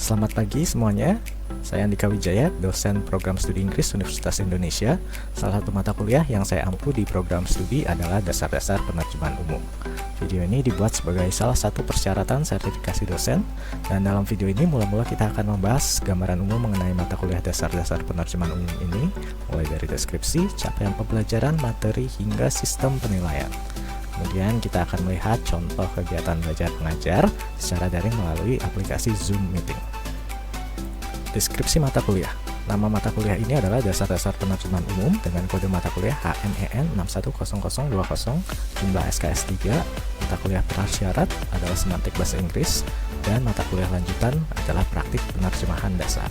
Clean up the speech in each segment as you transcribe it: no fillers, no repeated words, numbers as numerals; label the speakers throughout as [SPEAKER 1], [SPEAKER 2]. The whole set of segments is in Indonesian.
[SPEAKER 1] Selamat pagi semuanya, saya Andika Wijaya, dosen program studi Inggris Universitas Indonesia. Salah satu mata kuliah yang saya ampu di program studi adalah dasar-dasar penerjemahan umum. Video ini dibuat sebagai salah satu persyaratan sertifikasi dosen, dan dalam video ini mula-mula kita akan membahas gambaran umum mengenai mata kuliah dasar-dasar penerjemahan umum ini, mulai dari deskripsi, capaian pembelajaran, materi, hingga sistem penilaian. Kemudian kita akan melihat contoh kegiatan belajar mengajar secara daring melalui aplikasi Zoom Meeting. Deskripsi mata kuliah. Nama mata kuliah ini adalah Dasar-Dasar Penerjemahan Umum dengan kode mata kuliah HMEN 610020, jumlah SKS 3, mata kuliah prasyarat adalah semantik bahasa Inggris, dan mata kuliah lanjutan adalah praktik penerjemahan dasar.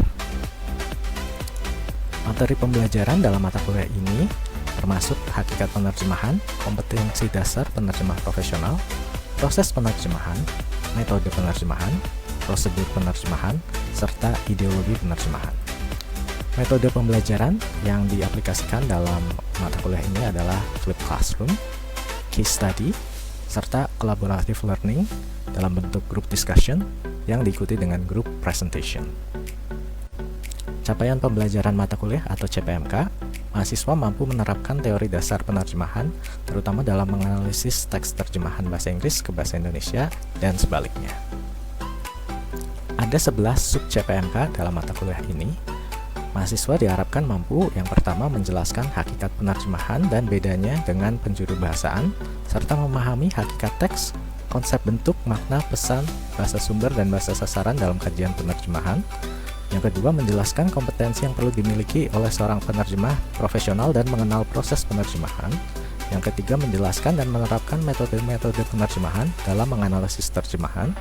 [SPEAKER 1] Materi pembelajaran dalam mata kuliah ini termasuk hakikat penerjemahan, kompetensi dasar penerjemah profesional, proses penerjemahan, metode penerjemahan, prosedur penerjemahan, serta ideologi penerjemahan. Metode pembelajaran yang diaplikasikan dalam mata kuliah ini adalah Flipped Classroom, Case Study, serta Collaborative Learning dalam bentuk group discussion yang diikuti dengan group presentation. Capaian pembelajaran mata kuliah atau CPMK, mahasiswa mampu menerapkan teori dasar penerjemahan, terutama dalam menganalisis teks terjemahan bahasa Inggris ke bahasa Indonesia dan sebaliknya. Ada 11 sub CPMK dalam mata kuliah ini. Mahasiswa diharapkan mampu yang pertama menjelaskan hakikat penerjemahan dan bedanya dengan penjuru bahasaan, serta memahami hakikat teks, konsep bentuk, makna, pesan, bahasa sumber, dan bahasa sasaran dalam kajian penerjemahan. Yang kedua, menjelaskan kompetensi yang perlu dimiliki oleh seorang penerjemah profesional dan mengenal proses penerjemahan. Yang ketiga, menjelaskan dan menerapkan metode-metode penerjemahan dalam menganalisis terjemahan.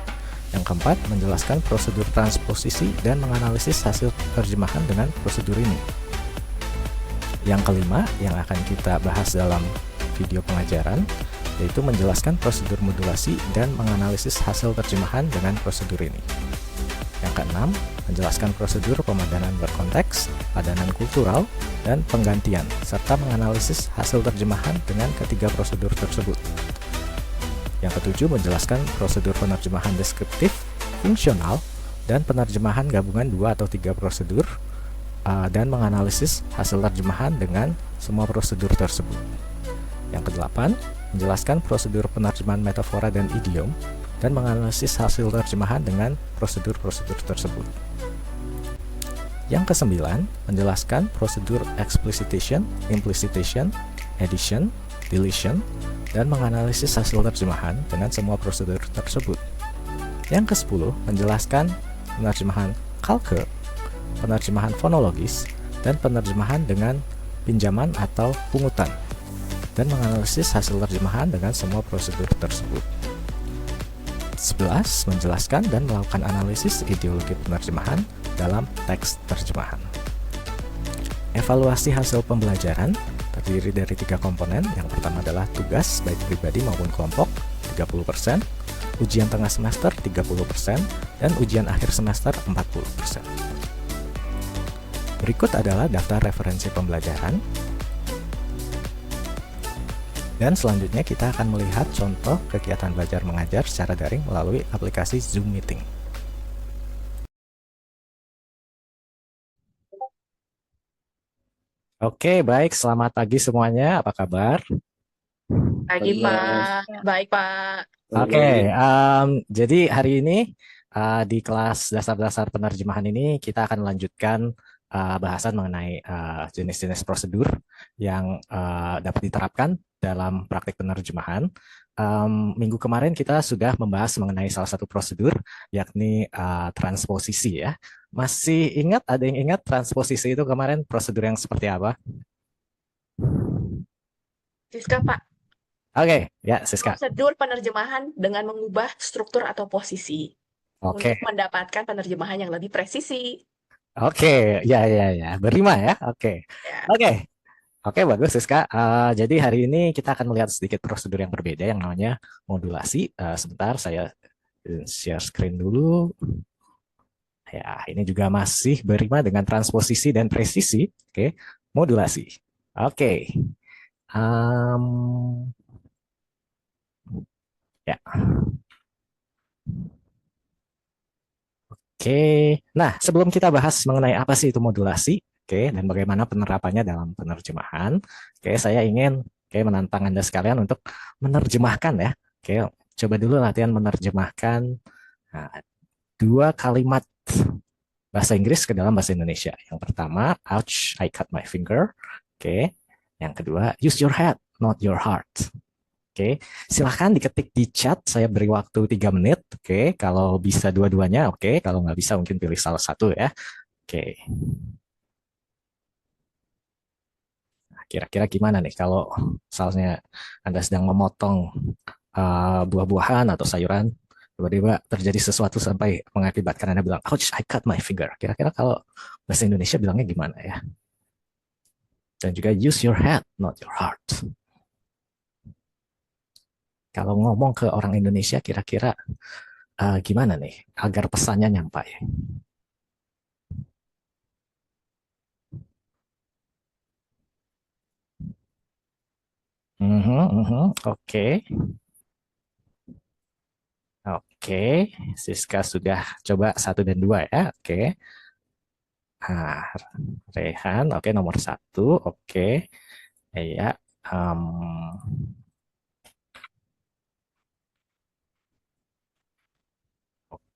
[SPEAKER 1] Yang keempat, menjelaskan prosedur transposisi dan menganalisis hasil terjemahan dengan prosedur ini. Yang kelima, yang akan kita bahas dalam video pengajaran, yaitu menjelaskan prosedur modulasi dan menganalisis hasil terjemahan dengan prosedur ini. Yang keenam, menjelaskan prosedur pemadanan berkonteks, padanan kultural, dan penggantian, serta menganalisis hasil terjemahan dengan ketiga prosedur tersebut. Yang ketujuh, menjelaskan prosedur penerjemahan deskriptif, fungsional, dan penerjemahan gabungan 2 atau 3 prosedur, dan menganalisis hasil terjemahan dengan semua prosedur tersebut. Yang kedelapan, menjelaskan prosedur penerjemahan metafora dan idiom, dan menganalisis hasil terjemahan dengan prosedur-prosedur tersebut. Yang kesembilan, menjelaskan prosedur explicitation, implicitation, addition, deletion, dan menganalisis hasil terjemahan dengan semua prosedur tersebut. Yang ke-10, menjelaskan penerjemahan kalke, penerjemahan fonologis, dan penerjemahan dengan pinjaman atau pungutan, dan menganalisis hasil terjemahan dengan semua prosedur tersebut. 11. Menjelaskan dan melakukan analisis ideologi penerjemahan dalam teks terjemahan. Evaluasi hasil pembelajaran terdiri dari 3 komponen. Yang pertama adalah tugas, baik pribadi maupun kelompok, 30%, ujian tengah semester 30%, dan ujian akhir semester 40%. Berikut adalah daftar referensi pembelajaran. Dan selanjutnya kita akan melihat contoh kegiatan belajar mengajar secara daring melalui aplikasi Zoom Meeting. Oke, baik. Selamat pagi semuanya. Apa kabar?
[SPEAKER 2] Pagi, Pak. Baik, Pak.
[SPEAKER 1] Oke, jadi hari ini di kelas dasar-dasar penerjemahan ini kita akan melanjutkan bahasan mengenai jenis-jenis prosedur yang dapat diterapkan dalam praktik penerjemahan. Minggu kemarin kita sudah membahas mengenai salah satu prosedur, yakni transposisi ya. Masih ingat, ada yang ingat transposisi itu kemarin prosedur yang seperti apa?
[SPEAKER 2] Siska, Pak.
[SPEAKER 1] Oke, ya Siska.
[SPEAKER 2] Prosedur penerjemahan dengan mengubah struktur atau posisi
[SPEAKER 1] Oke,
[SPEAKER 2] untuk mendapatkan penerjemahan yang lebih presisi.
[SPEAKER 1] oke, ya ya ya, berima ya. Oke,
[SPEAKER 2] Ya.
[SPEAKER 1] oke. Oke, bagus, Siska. Jadi hari ini kita akan melihat sedikit prosedur yang berbeda yang namanya modulasi. Sebentar, saya share screen dulu. Ya, ini juga masih berima dengan transposisi dan presisi. Oke, modulasi. Oke. Um, ya. Nah, sebelum kita bahas mengenai apa sih itu modulasi, dan bagaimana penerapannya dalam penerjemahan, saya ingin menantang Anda sekalian untuk menerjemahkan ya. Coba dulu latihan menerjemahkan nah, dua kalimat bahasa Inggris ke dalam bahasa Indonesia. Yang pertama, ouch, I cut my finger. Yang kedua, use your head, not your heart. Silahkan diketik di chat. Saya beri waktu 3 menit. Kalau bisa dua-duanya, kalau nggak bisa mungkin pilih salah satu ya. Nah, kira-kira gimana nih kalau misalnya Anda sedang memotong buah-buahan atau sayuran, tiba-tiba terjadi sesuatu sampai mengakibatkan Anda bilang, ouch, I cut my finger. Kira-kira kalau bahasa Indonesia bilangnya gimana ya? Dan juga use your head, not your heart. Kalau ngomong ke orang Indonesia, kira-kira gimana nih agar pesannya nyampai? Oke. Oke, Siska sudah coba satu dan dua ya. Oke. Nah, Rehan, oke nomor satu. Oke. Iya.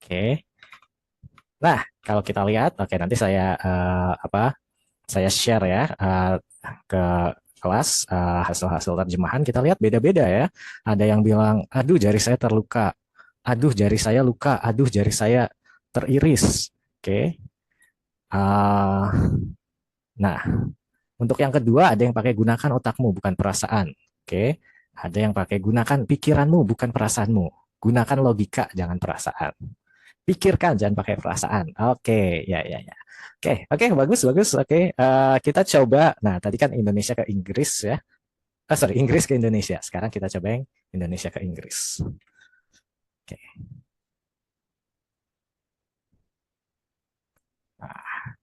[SPEAKER 1] Oke. Nah, kalau kita lihat, nanti saya apa? Saya share ya ke kelas hasil-hasil terjemahan. Kita lihat beda-beda ya. Ada yang bilang, aduh jari saya terluka, aduh jari saya luka, aduh jari saya teriris. Oke. Uh, nah, untuk yang kedua ada yang pakai gunakan otakmu bukan perasaan. Oke. Ada yang pakai gunakan pikiranmu bukan perasaanmu. Gunakan logika jangan perasaan. Pikirkan jangan pakai perasaan. Oke, ya ya ya. Oke, bagus bagus. Oke, kita coba. Nah, tadi kan Indonesia ke Inggris ya. Sorry, Inggris ke Indonesia. Sekarang kita coba yang Indonesia ke Inggris. Oke. Nah,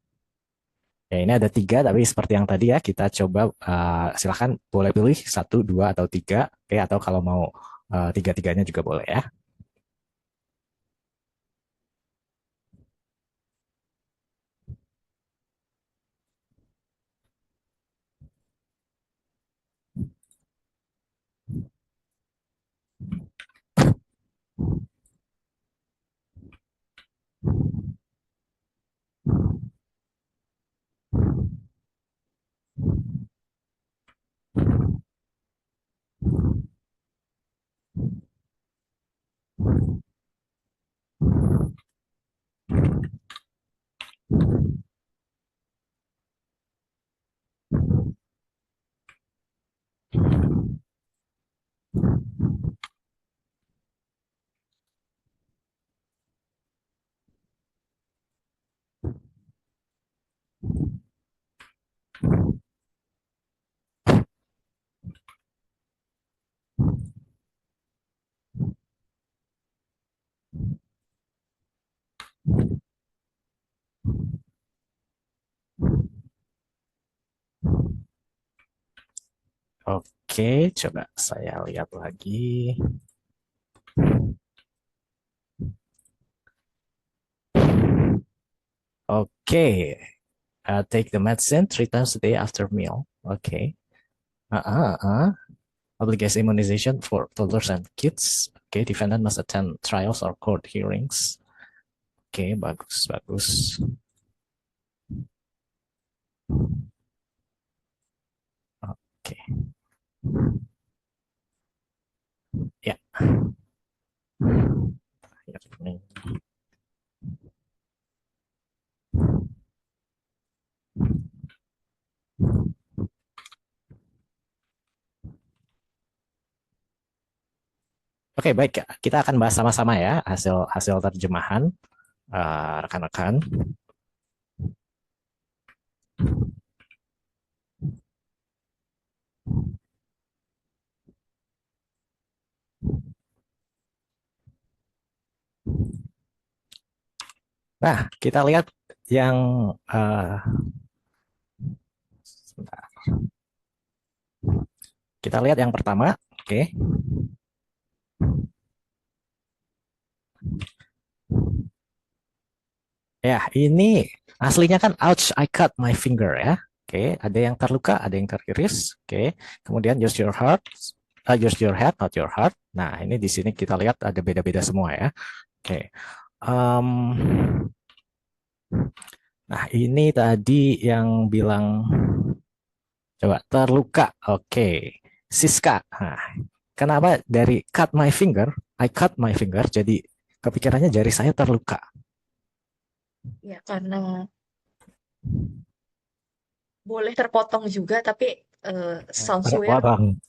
[SPEAKER 1] ya ini ada tiga, tapi seperti yang tadi ya, kita coba silahkan boleh pilih satu, dua, atau tiga. Oke, atau kalau mau tiga-tiganya juga boleh ya. Oke, coba saya lihat lagi. Oke, take the medicine 3 times a day after meal. Oke. Obligation immunization for toddlers and kids. Oke, defendant must attend trials or court hearings. Oke, bagus, bagus. Oke. Ya. Oke, baik. Kita akan bahas sama-sama ya hasil hasil terjemahan rekan-rekan. Nah, kita lihat yang sebentar. Kita lihat yang pertama. Oke. Ya, ini aslinya kan ouch, I cut my finger ya. Oke, ada yang terluka, ada yang teriris. Oke, kemudian use your heart, use your head, not your heart. Nah, ini di sini kita lihat ada beda-beda semua ya. Oke, Em, nah ini tadi yang bilang coba terluka. Oke, Siska. Nah, kenapa dari cut my finger, I cut my finger, jadi kepikirannya jari saya terluka.
[SPEAKER 2] Ya, karena boleh terpotong juga, tapi sounds weird.
[SPEAKER 1] Terpotong.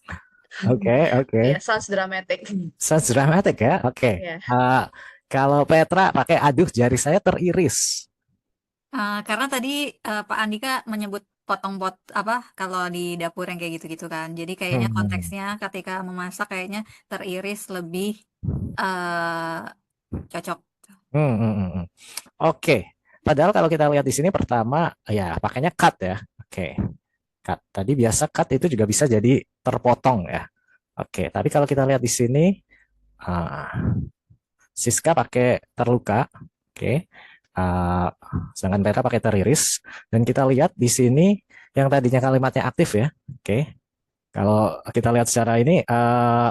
[SPEAKER 1] Oke, oke.
[SPEAKER 2] Ya, sounds dramatic.
[SPEAKER 1] Sounds dramatic ya. Oke.
[SPEAKER 2] Ya,
[SPEAKER 1] Kalau Petra pakai aduh jari saya teriris.
[SPEAKER 3] Karena tadi Pak Andika menyebut potong apa kalau di dapur yang kayak gitu-gitu kan. Jadi kayaknya
[SPEAKER 1] Hmm.
[SPEAKER 3] konteksnya ketika memasak kayaknya teriris lebih eh cocok.
[SPEAKER 1] Hmm. Oke. Padahal kalau kita lihat di sini pertama ya pakainya cut ya. Oke. Cut. Tadi biasa cut itu juga bisa jadi terpotong ya. Oke. Tapi kalau kita lihat di sini ah, Siska pakai terluka. Oke. Uh, Sedangkan Petra pakai teriris. Dan kita lihat di sini yang tadinya kalimatnya aktif ya. Oke. Kalau kita lihat secara ini,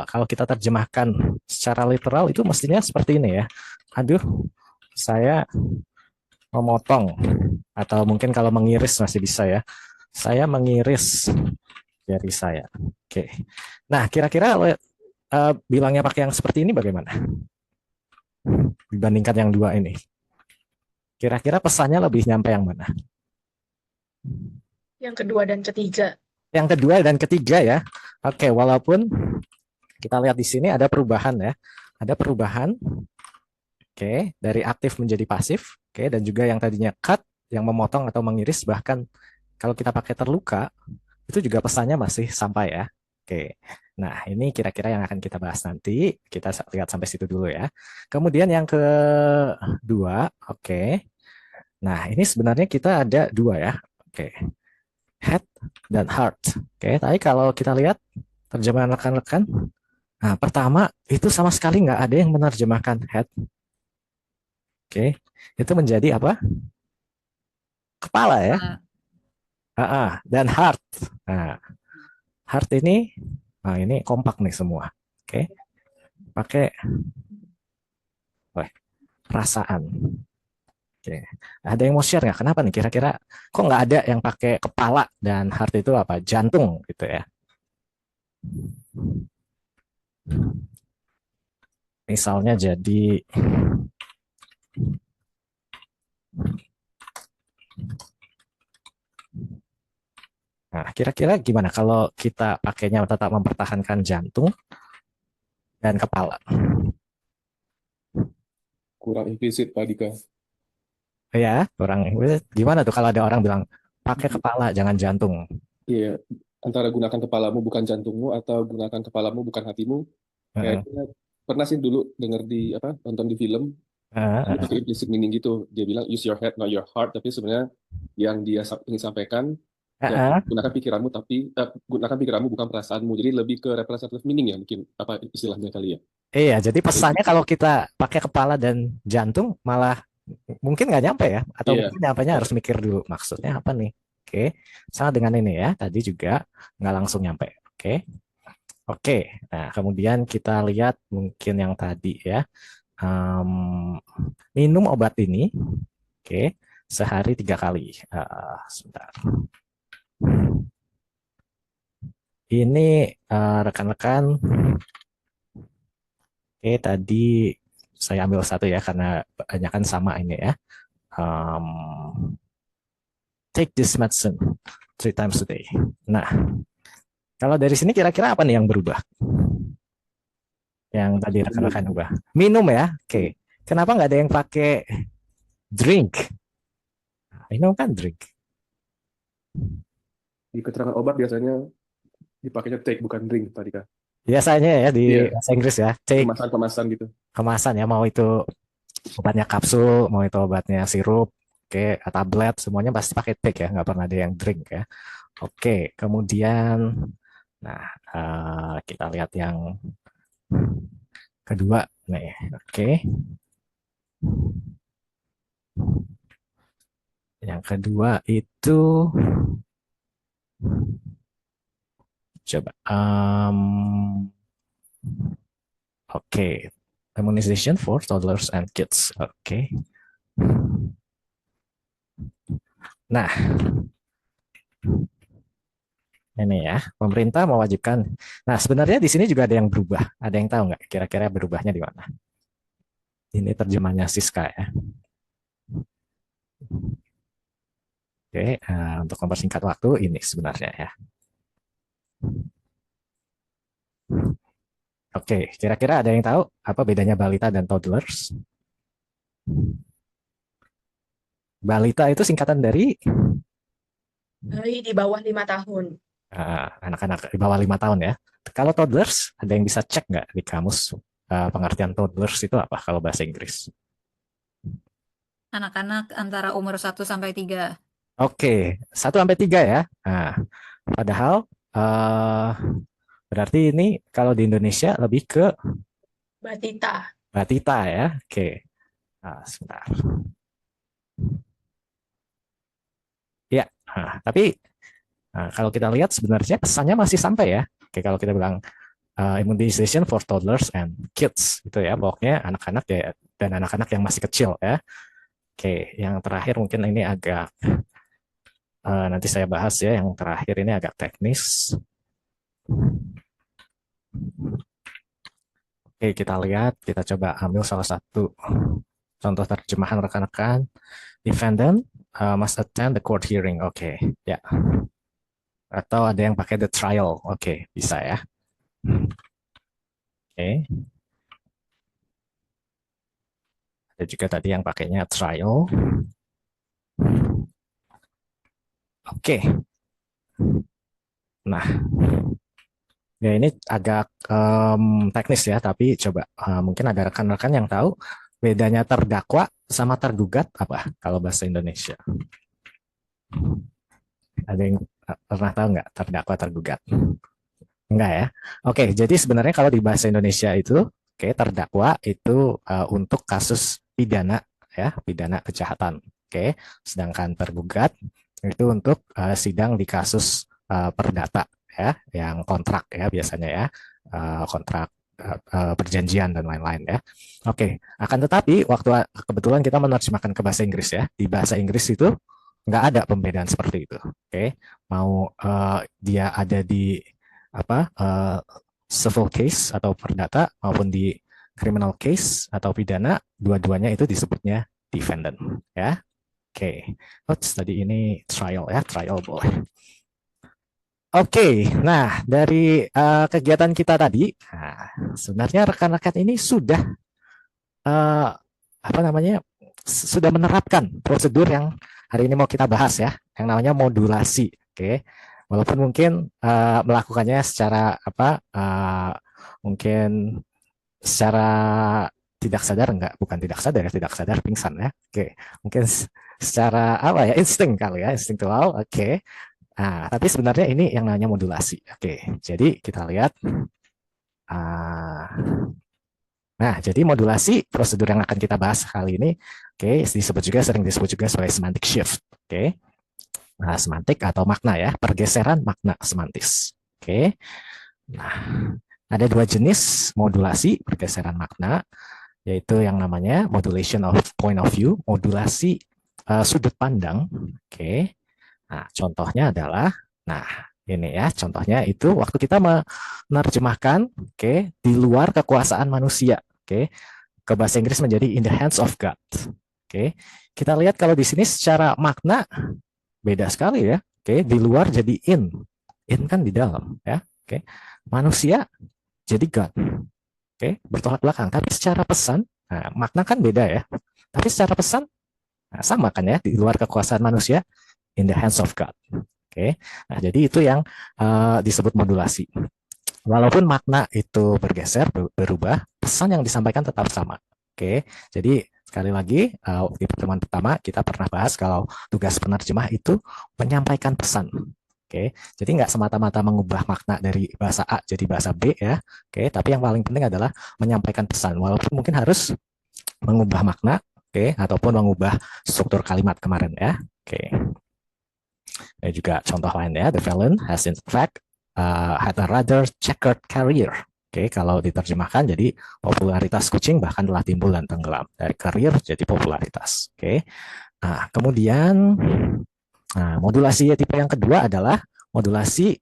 [SPEAKER 1] kalau kita terjemahkan secara literal itu mestinya seperti ini ya. Aduh, saya memotong. Atau mungkin kalau mengiris masih bisa ya. Saya mengiris jari saya. Oke. Nah, kira-kira bilangnya pakai yang seperti ini bagaimana? Dibandingkan yang dua ini. Kira-kira pesannya lebih nyampe yang mana?
[SPEAKER 2] yang kedua dan ketiga.
[SPEAKER 1] Yang kedua dan ketiga ya. Oke, walaupun kita lihat di sini ada perubahan ya. Ada perubahan. Oke, dari aktif menjadi pasif. Oke, dan juga yang tadinya cut, yang memotong atau mengiris, bahkan kalau kita pakai terluka, itu juga pesannya masih sampai ya. Oke, nah ini kira-kira yang akan kita bahas nanti. Kita lihat sampai situ dulu ya. Kemudian yang kedua, oke. Nah ini sebenarnya kita ada dua ya. Oke, head dan heart. Oke, tapi kalau kita lihat terjemahan rekan-rekan, nah pertama itu sama sekali nggak ada yang menerjemahkan head. Oke, itu menjadi apa? Kepala ya. Dan heart. Nah, heart ini, nah ini kompak nih semua. Oke, pakai perasaan. Oke, ada yang mau share nggak? Kenapa nih? Kira-kira kok nggak ada yang pakai kepala dan heart itu apa? Jantung gitu ya. Misalnya jadi nah, kira-kira gimana kalau kita pakainya tetap mempertahankan jantung dan kepala?
[SPEAKER 4] Kurang implisit Pak Dika.
[SPEAKER 1] Ya, orang gimana tuh kalau ada orang bilang pakai kepala jangan jantung?
[SPEAKER 4] Iya, antara gunakan kepalamu bukan jantungmu atau gunakan kepalamu bukan hatimu.
[SPEAKER 1] Heeh,
[SPEAKER 4] Kayaknya pernah sih dulu dengar di apa nonton di film,
[SPEAKER 1] heeh,
[SPEAKER 4] dia
[SPEAKER 1] heeh.
[SPEAKER 4] pakai implicit meaning gitu. Dia bilang use your head not your heart, tapi sebenarnya yang dia ingin sampaikan ya
[SPEAKER 1] Heeh.
[SPEAKER 4] gunakan pikiranmu tapi gunakan pikiranmu bukan perasaanmu. Jadi lebih ke representative meaning ya mungkin apa istilahnya kali ya.
[SPEAKER 1] Iya, jadi pesannya kalau kita pakai kepala dan jantung malah mungkin nggak nyampe ya, atau
[SPEAKER 4] Iya.
[SPEAKER 1] mungkin nyampainya harus mikir dulu maksudnya apa nih. Oke, sama dengan ini ya, tadi juga nggak langsung nyampe. Oke, oke. Nah, kemudian kita lihat mungkin yang tadi ya, Em, minum obat ini, oke, sehari 3 kali. Sebentar. Ini rekan-rekan, oke, tadi saya ambil satu ya karena banyak kan sama ini ya. Um, Take this medicine 3 times a day. Nah, kalau dari sini kira-kira apa nih yang berubah? Yang tadi rekan-rekan ubah. Minum ya, oke. Kenapa nggak ada yang pakai drink? Minum kan drink.
[SPEAKER 4] Di keterangan obat biasanya dipakainya take bukan drink Pak Dika.
[SPEAKER 1] Biasanya ya di
[SPEAKER 4] Iya,
[SPEAKER 1] bahasa Inggris ya, take
[SPEAKER 4] kemasan-kemasan gitu.
[SPEAKER 1] kemasan ya, mau itu obatnya kapsul, mau itu obatnya sirup, oke, tablet, semuanya pasti pakai take ya, nggak pernah ada yang drink ya. Oke, kemudian, nah kita lihat yang kedua nih, oke. kedua itu coba oke, immunization for toddlers and kids. Oke. Nah, ini ya, pemerintah mewajibkan. Nah, sebenarnya di sini juga ada yang berubah. Ada yang tahu nggak kira-kira berubahnya di mana? Ini terjemahnya Siska ya. Oke, untuk mempersingkat waktu ini sebenarnya ya. Oke, kira-kira ada yang tahu apa bedanya balita dan toddlers? Balita itu singkatan dari
[SPEAKER 2] Bayi di bawah 5 tahun.
[SPEAKER 1] anak-anak di bawah 5 tahun ya. Kalau toddlers, ada yang bisa cek nggak di kamus pengertian toddlers itu apa kalau bahasa Inggris?
[SPEAKER 3] Anak-anak antara umur 1 sampai 3.
[SPEAKER 1] Oke, 1 sampai 3 ya. Nah, padahal berarti ini kalau di Indonesia lebih ke
[SPEAKER 2] Batita.
[SPEAKER 1] batita ya. Oke. Nah, sebentar. Ya, tapi kalau kita lihat sebenarnya pesannya masih sampai ya. Oke, kalau kita bilang immunization for toddlers and kids gitu ya, pokoknya anak-anak ya dan anak-anak yang masih kecil ya. Oke, yang terakhir mungkin ini agak nanti saya bahas ya. Yang terakhir ini agak teknis. Oke, kita lihat, kita coba ambil salah satu contoh terjemahan rekan-rekan. Defendant must attend the court hearing. Oke, ya. Atau ada yang pakai the trial. Oke, bisa ya. Oke. Ada juga tadi yang pakainya trial. Oke. Nah, ya ini agak teknis ya, tapi coba mungkin ada rekan-rekan yang tahu bedanya terdakwa sama tergugat apa kalau bahasa Indonesia? Ada yang pernah tahu nggak terdakwa tergugat? Enggak ya? Oke, jadi sebenarnya kalau di bahasa Indonesia itu, oke, terdakwa itu untuk kasus pidana ya, pidana kejahatan. Oke, sedangkan tergugat itu untuk sidang di kasus perdata ya, yang kontrak ya biasanya ya, kontrak perjanjian dan lain-lain ya. Oke, akan tetapi waktu kebetulan kita menerjemahkan ke bahasa Inggris ya, di bahasa Inggris itu nggak ada pembedaan seperti itu. Oke, mau dia ada di apa civil case atau perdata maupun di criminal case atau pidana, dua-duanya itu disebutnya defendant ya. Oke, tadi ini trial ya, trial boleh. Oke, nah dari kegiatan kita tadi, sebenarnya rekan-rekan ini sudah apa namanya, sudah menerapkan prosedur yang hari ini mau kita bahas ya, yang namanya modulasi. Oke, walaupun mungkin melakukannya secara apa, mungkin secara tidak sadar enggak, bukan tidak sadar ya, tidak sadar pingsan ya. Oke, mungkin secara apa ya, insting kali ya, instinktual. Oke. Nah, tapi sebenarnya ini yang namanya modulasi. Oke, jadi kita lihat. Nah, jadi modulasi prosedur yang akan kita bahas kali ini, oke, sering disebut juga sebagai semantic shift. Oke, nah, semantik atau makna ya, pergeseran makna semantis. Oke, nah, ada dua jenis modulasi pergeseran makna, yaitu yang namanya modulation of point of view, modulasi sudut pandang. Oke. Nah, contohnya adalah, nah ini ya, contohnya itu waktu kita menerjemahkan, oke, di luar kekuasaan manusia, oke, ke bahasa Inggris menjadi in the hands of God, oke. Kita lihat kalau di sini secara makna beda sekali ya, oke, di luar jadi in kan di dalam, ya, oke, manusia jadi God, oke, bertolak belakang. Tapi secara pesan, nah, makna kan beda ya, tapi secara pesan nah, sama kan ya, di luar kekuasaan manusia in the hands of God. Oke, nah jadi itu yang disebut modulasi. Walaupun makna itu bergeser, berubah, pesan yang disampaikan tetap sama. Oke, jadi sekali lagi di pertemuan pertama kita pernah bahas kalau tugas penerjemah itu menyampaikan pesan. Oke, jadi nggak semata-mata mengubah makna dari bahasa A jadi bahasa B ya. Oke, tapi yang paling penting adalah menyampaikan pesan. Walaupun mungkin harus mengubah makna, Oke, ataupun mengubah struktur kalimat kemarin ya. Oke. Dan juga contoh lainnya, the felon has in fact had a rather checkered career. Oke, kalau diterjemahkan jadi popularitas kucing bahkan telah timbul dan tenggelam. Dari career jadi popularitas. Oke. Nah, kemudian modulasi tipe yang kedua adalah modulasi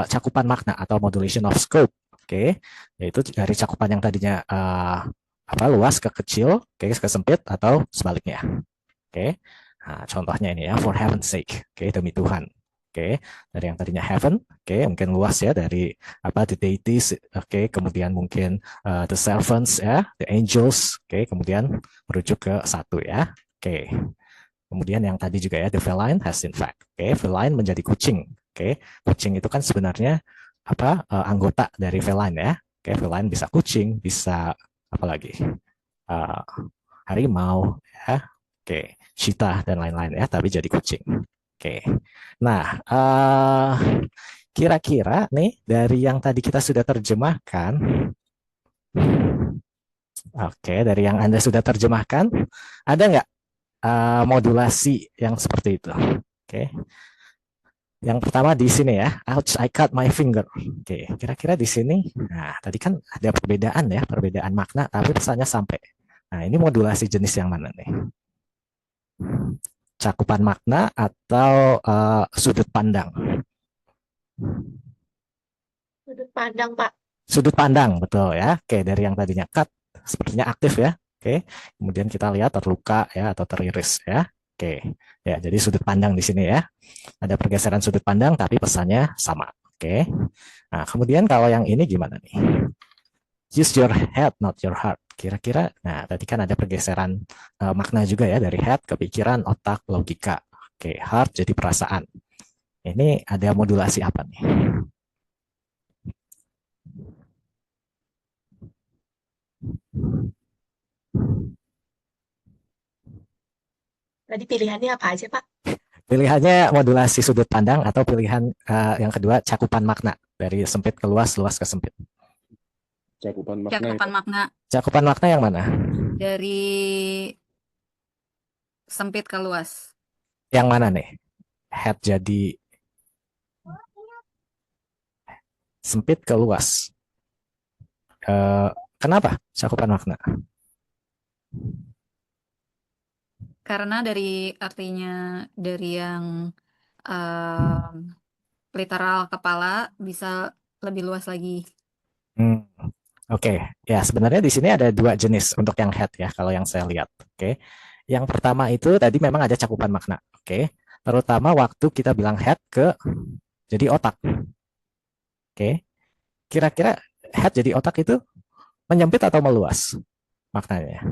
[SPEAKER 1] cakupan makna atau modulation of scope. Oke, yaitu dari cakupan yang tadinya luas ke kecil, ke sempit atau sebaliknya. Oke. Nah, contohnya ini ya, for heaven's sake, oke, demi Tuhan. Oke, dari yang tadinya heaven, oke, mungkin luas ya dari the deities, oke, kemudian mungkin the servants ya, the angels, oke, kemudian merujuk ke satu ya. Oke. Kemudian yang tadi juga ya, the feline has in fact. Oke, feline menjadi kucing. Oke, kucing itu kan sebenarnya anggota dari feline ya. Oke, feline bisa kucing, bisa apa lagi? Harimau ya. Oke, cheetah dan lain-lain ya, tapi jadi kucing. Oke. Nah, kira-kira nih dari yang tadi kita sudah terjemahkan, oke, dari yang Anda sudah terjemahkan, ada nggak modulasi yang seperti itu? Oke. Yang pertama di sini ya, ouch, I cut my finger. Oke, kira-kira di sini, nah tadi kan ada perbedaan ya, perbedaan makna, tapi pesannya sampai. Nah, ini modulasi jenis yang mana nih? Cakupan makna atau sudut pandang?
[SPEAKER 2] Sudut pandang, Pak.
[SPEAKER 1] Sudut pandang, betul ya. Oke, dari yang tadinya cut, sepertinya aktif ya. Oke, kemudian kita lihat terluka ya atau teriris ya. Oke, ya jadi sudut pandang di sini ya. Ada pergeseran sudut pandang, tapi pesannya sama. Oke, nah kemudian kalau yang ini gimana nih? Use your head, not your heart. Kira-kira, nah tadi kan ada pergeseran makna juga ya dari head ke pikiran, otak, logika. Oke, heart jadi perasaan. Ini ada modulasi apa nih?
[SPEAKER 2] Tadi pilihannya apa aja, Pak?
[SPEAKER 1] Pilihannya modulasi sudut pandang atau pilihan yang kedua cakupan makna dari sempit ke luas, luas ke sempit.
[SPEAKER 4] Cakupan makna.
[SPEAKER 3] Cakupan makna
[SPEAKER 1] Cakupan makna yang mana?
[SPEAKER 3] dari sempit ke luas.
[SPEAKER 1] Yang mana nih? Head jadi sempit ke luas. Kenapa cakupan makna?
[SPEAKER 3] Karena dari artinya dari yang literal kepala bisa lebih luas lagi.
[SPEAKER 1] Oke, ya sebenarnya di sini ada dua jenis untuk yang head ya, kalau yang saya lihat. Oke, yang pertama itu tadi memang ada cakupan makna. Oke, terutama waktu kita bilang head ke jadi otak. Oke, kira-kira head jadi otak itu menyempit atau meluas maknanya?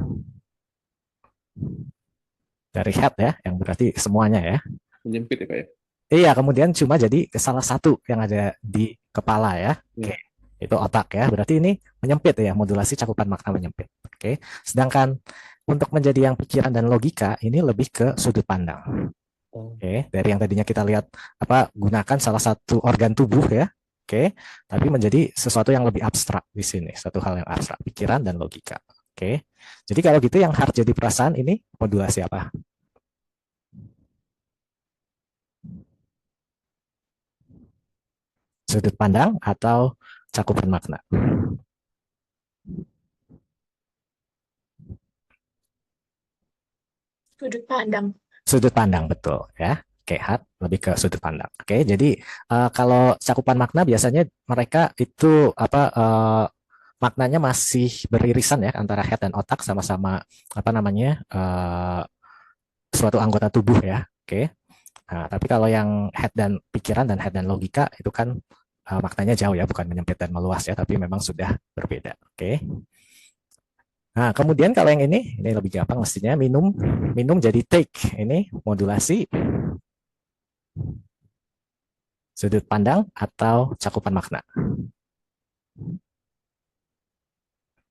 [SPEAKER 1] Dari head ya, yang berarti semuanya ya.
[SPEAKER 4] Menyempit ya Pak ya?
[SPEAKER 1] Iya, kemudian cuma jadi salah satu yang ada di kepala ya. Oke, itu otak ya. Berarti ini menyempit ya, modulasi cakupan makna menyempit. Oke, sedangkan untuk menjadi yang pikiran dan logika ini lebih ke sudut pandang. Oke, dari yang tadinya kita lihat gunakan salah satu organ tubuh ya. Oke, tapi menjadi sesuatu yang lebih abstrak di sini, satu hal yang abstrak, pikiran dan logika. Oke, jadi kalau gitu yang heart jadi perasaan ini modulasi apa? Sudut pandang atau cakupan makna?
[SPEAKER 2] Sudut pandang.
[SPEAKER 1] Sudut pandang, betul ya. Oke, heart lebih ke sudut pandang. Oke, jadi kalau cakupan makna biasanya mereka itu maknanya masih beririsan ya antara head dan otak, sama-sama suatu anggota tubuh ya. Oke. Nah, tapi kalau yang head dan pikiran dan head dan logika itu kan maknanya jauh ya, bukan menyempit dan meluas ya, tapi memang sudah berbeda. Oke. Nah, kemudian kalau yang ini lebih gampang mestinya, minum jadi take. Ini modulasi sudut pandang atau cakupan makna.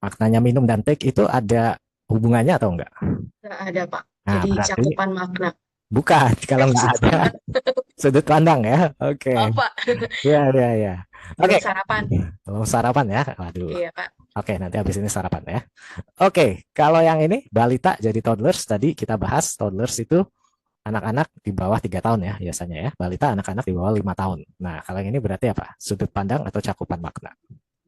[SPEAKER 1] Maknanya minum dan take itu ada hubungannya atau enggak?
[SPEAKER 2] Nggak ada, Pak.
[SPEAKER 1] Nah,
[SPEAKER 2] Jadi
[SPEAKER 1] berarti
[SPEAKER 2] cakupan makna.
[SPEAKER 1] bukan, kalau nggak ada sudut pandang ya. Oke.
[SPEAKER 2] Oh, Pak.
[SPEAKER 1] Ya.
[SPEAKER 2] Belum
[SPEAKER 1] Oke,
[SPEAKER 2] sarapan.
[SPEAKER 1] belum sarapan ya. Waduh.
[SPEAKER 2] Iya, Pak.
[SPEAKER 1] Oke, nanti habis ini sarapan ya. Oke, kalau yang ini balita jadi toddlers tadi kita bahas toddlers itu anak-anak di bawah 3 tahun ya biasanya ya. Balita anak-anak di bawah 5 tahun. Nah, kalau yang ini berarti apa? Sudut pandang atau cakupan makna?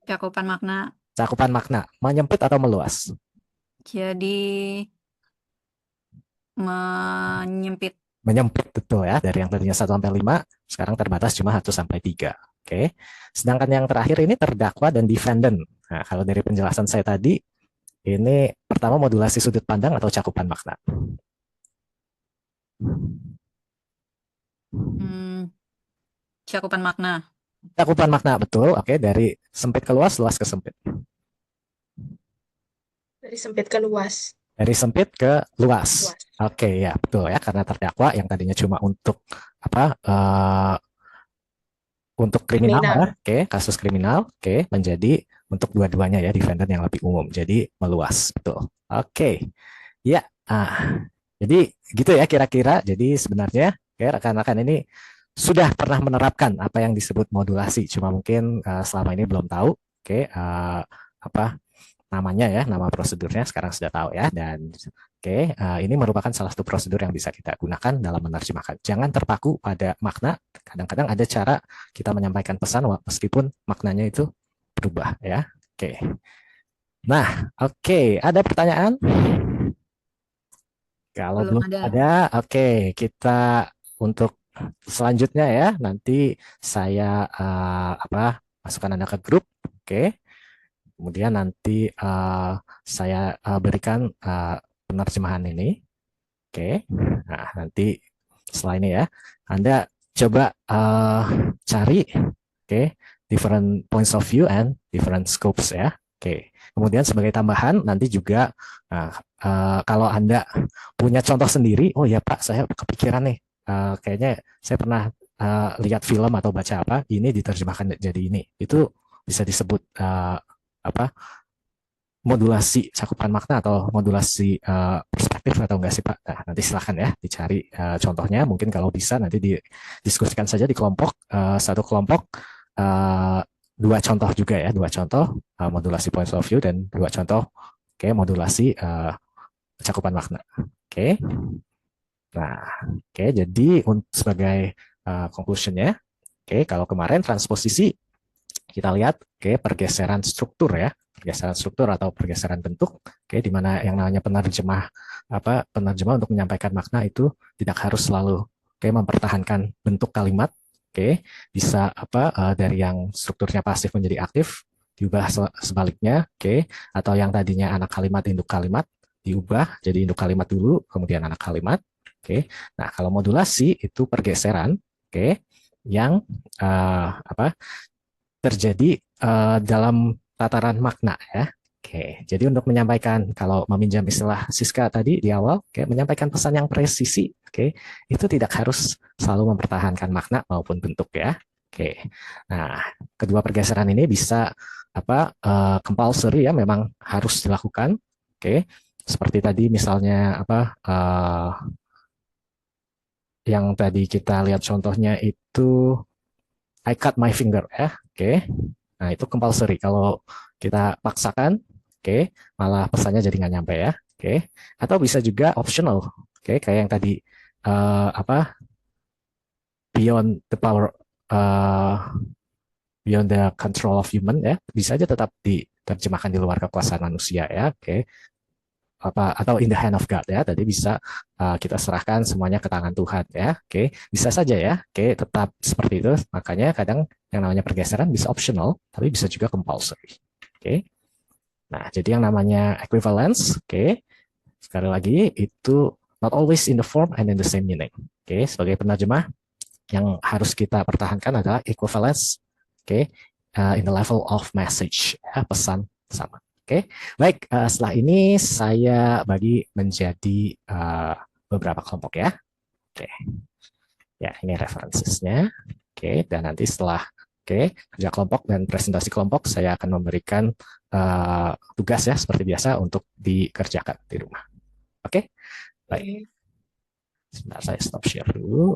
[SPEAKER 3] Cakupan makna.
[SPEAKER 1] Cakupan makna, menyempit atau meluas?
[SPEAKER 3] Jadi menyempit.
[SPEAKER 1] Menyempit betul ya. Dari yang tadinya 1 sampai 5, sekarang terbatas cuma 1 sampai 3. Oke. Sedangkan yang terakhir ini terdakwa dan defendant. Nah, kalau dari penjelasan saya tadi, ini pertama modulasi sudut pandang atau cakupan makna?
[SPEAKER 3] Cakupan makna.
[SPEAKER 1] Cakupan makna betul. Oke, dari sempit ke luas, luas ke sempit.
[SPEAKER 2] Dari sempit ke luas.
[SPEAKER 1] Dari sempit ke luas.
[SPEAKER 2] Luas.
[SPEAKER 1] Oke, ya betul ya, karena terdakwa yang tadinya cuma untuk apa? Untuk kriminal ya, oke, kasus kriminal, oke, menjadi untuk dua-duanya ya, defendant yang lebih umum. Jadi meluas, betul. Oke, ya. Jadi gitu ya kira-kira. Jadi sebenarnya ya rekan-rekan ini sudah pernah menerapkan apa yang disebut modulasi, cuma mungkin selama ini belum tahu, oke, apa namanya ya, nama prosedurnya sekarang sudah tahu ya. Dan oke, ini merupakan salah satu prosedur yang bisa kita gunakan dalam menerjemahkan. Jangan terpaku pada makna. Kadang-kadang ada cara kita menyampaikan pesan meskipun maknanya itu berubah ya. Oke. Nah, oke, ada pertanyaan? Kalau belum ada, oke, kita untuk selanjutnya ya, nanti saya masukkan Anda ke grup, oke. Kemudian nanti saya berikan penerjemahan ini, oke. Nah, nanti setelah ini ya, Anda coba cari, oke, different points of view and different scopes ya, oke. Kemudian sebagai tambahan nanti juga kalau Anda punya contoh sendiri, oh ya Pak, saya kepikiran nih, kayaknya saya pernah lihat film atau baca apa, ini diterjemahkan jadi ini, itu bisa disebut modulasi cakupan makna atau modulasi perspektif atau enggak sih Pak? Nah, nanti silakan ya dicari contohnya, mungkin kalau bisa nanti didiskusikan saja di kelompok, satu kelompok 2 contoh juga ya, 2 contoh modulasi points of view dan 2 contoh modulasi cakupan makna. Oke. Nah, jadi sebagai conclusion-nya, kalau kemarin transposisi kita lihat pergeseran struktur ya, pergeseran struktur atau pergeseran bentuk, di mana yang namanya penerjemah untuk menyampaikan makna itu tidak harus selalu mempertahankan bentuk kalimat, bisa dari yang strukturnya pasif menjadi aktif diubah sebaliknya, atau yang tadinya anak kalimat induk kalimat diubah jadi induk kalimat dulu kemudian anak kalimat. Nah, kalau modulasi itu pergeseran yang terjadi dalam tataran makna ya. Jadi untuk menyampaikan, kalau meminjam istilah Siska tadi di awal, menyampaikan pesan yang presisi, itu tidak harus selalu mempertahankan makna maupun bentuk ya. Nah, kedua pergeseran ini bisa compulsory ya, memang harus dilakukan. Seperti tadi misalnya yang tadi kita lihat contohnya itu I cut my finger ya. Nah, itu compulsory. Kalau kita paksakan, malah pesannya jadi nggak nyampe ya. Atau bisa juga optional. Kayak yang tadi beyond the power, beyond the control of human ya, bisa aja tetap diterjemahkan di luar kekuasaan manusia ya. Atau in the hand of God ya, tadi bisa kita serahkan semuanya ke tangan Tuhan ya. Bisa saja ya, tetap seperti itu. Makanya kadang yang namanya pergeseran bisa optional, tapi bisa juga compulsory. Nah, jadi yang namanya equivalence, sekali lagi itu not always in the form and in the same meaning. Sebagai penerjemah yang harus kita pertahankan adalah equivalence, in the level of message, ya, pesan sama. Baik, setelah ini saya bagi menjadi beberapa kelompok ya. Ya, ini referensinya. Dan nanti setelah kerja kelompok dan presentasi kelompok, saya akan memberikan tugas ya seperti biasa untuk dikerjakan di rumah. Baik. Sebentar, saya stop share dulu.